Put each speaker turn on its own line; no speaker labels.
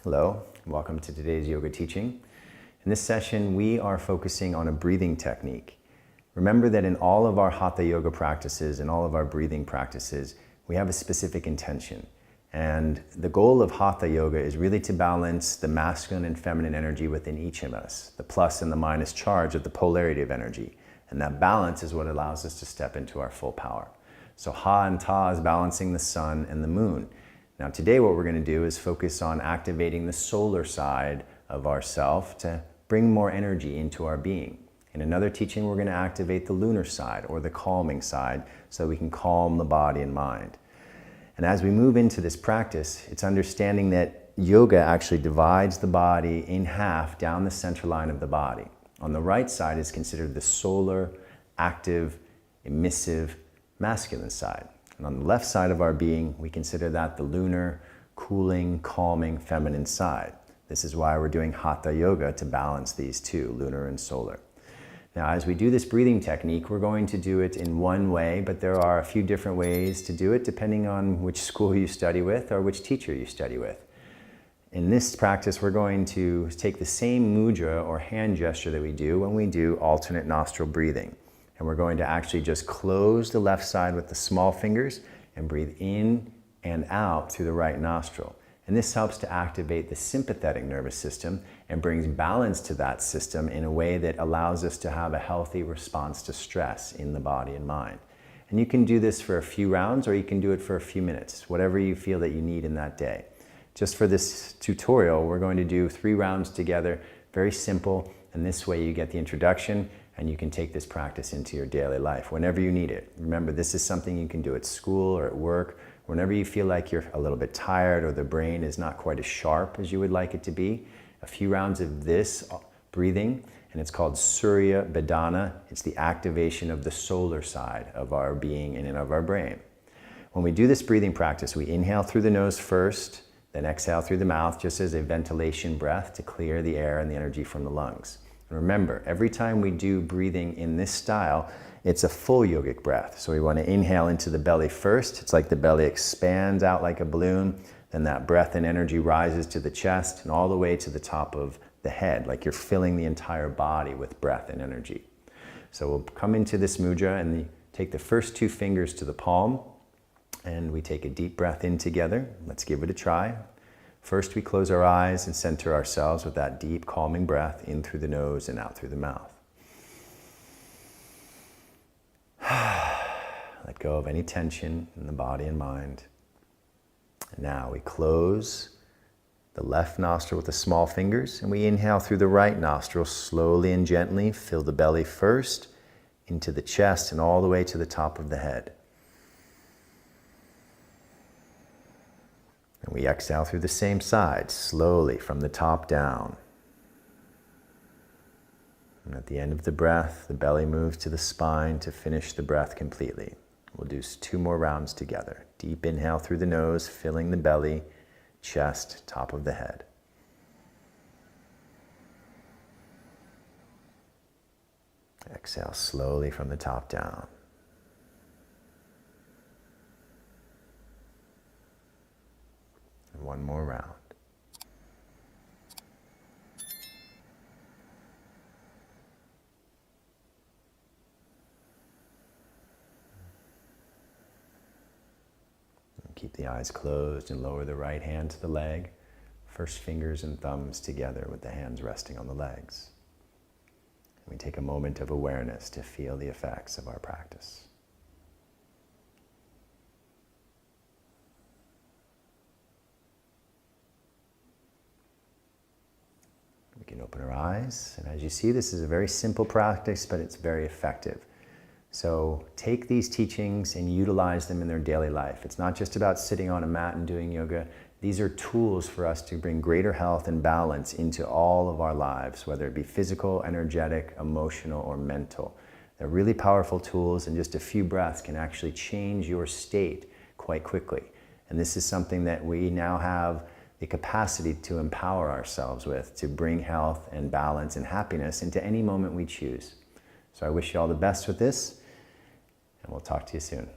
Hello, welcome to today's yoga teaching. In this session, we are focusing on a breathing technique. Remember that in all of our Hatha Yoga practices and all of our breathing practices, we have a specific intention. And the goal of Hatha Yoga is really to balance the masculine and feminine energy within each of us, the plus and the minus charge of the polarity of energy. And that balance is what allows us to step into our full power. So Ha and Ta is balancing the sun and the moon. Now today what we're going to do is focus on activating the solar side of ourself to bring more energy into our being. In another teaching we're going to activate the lunar side or the calming side so we can calm the body and mind. And as we move into this practice, it's understanding that yoga actually divides the body in half down the center line of the body. On the right side is considered the solar, active, emissive, masculine side. And on the left side of our being, we consider that the lunar, cooling, calming, feminine side. This is why we're doing Hatha Yoga to balance these two, lunar and solar. Now, as we do this breathing technique, we're going to do it in one way, but there are a few different ways to do it depending on which school you study with or which teacher you study with. In this practice, we're going to take the same mudra or hand gesture that we do when we do alternate nostril breathing. And we're going to actually just close the left side with the small fingers and breathe in and out through the right nostril. And this helps to activate the sympathetic nervous system and brings balance to that system in a way that allows us to have a healthy response to stress in the body and mind. And you can do this for a few rounds or you can do it for a few minutes, whatever you feel that you need in that day. Just for this tutorial, we're going to do 3 rounds together, very simple, and this way you get the introduction and you can take this practice into your daily life whenever you need it. Remember, this is something you can do at school or at work, whenever you feel like you're a little bit tired or the brain is not quite as sharp as you would like it to be. A few rounds of this breathing, and it's called Surya Bhedana. It's the activation of the solar side of our being and of our brain. When we do this breathing practice, we inhale through the nose first, then exhale through the mouth just as a ventilation breath to clear the air and the energy from the lungs. And remember, every time we do breathing in this style, it's a full yogic breath. So we want to inhale into the belly first. It's like the belly expands out like a balloon. Then that breath and energy rises to the chest and all the way to the top of the head, like you're filling the entire body with breath and energy. So we'll come into this mudra and take the first 2 fingers to the palm and we take a deep breath in together. Let's give it a try. First, we close our eyes and center ourselves with that deep, calming breath in through the nose and out through the mouth. Let go of any tension in the body and mind. And now we close the left nostril with the small fingers and we inhale through the right nostril slowly and gently. Fill the belly first, into the chest and all the way to the top of the head. And we exhale through the same side, slowly from the top down. And at the end of the breath, the belly moves to the spine to finish the breath completely. We'll do 2 more rounds together. Deep inhale through the nose, filling the belly, chest, top of the head. Exhale slowly from the top down. And 1 more round. And keep the eyes closed and lower the right hand to the leg. First fingers and thumbs together with the hands resting on the legs. And we take a moment of awareness to feel the effects of our practice. We can open our eyes, and as you see, this is a very simple practice, but it's very effective. So take these teachings and utilize them in their daily life. It's not just about sitting on a mat and doing yoga. These are tools for us to bring greater health and balance into all of our lives, whether it be physical, energetic, emotional, or mental. They're really powerful tools, and just a few breaths can actually change your state quite quickly. And this is something that we now have the capacity to empower ourselves with, to bring health and balance and happiness into any moment we choose. So I wish you all the best with this, and we'll talk to you soon.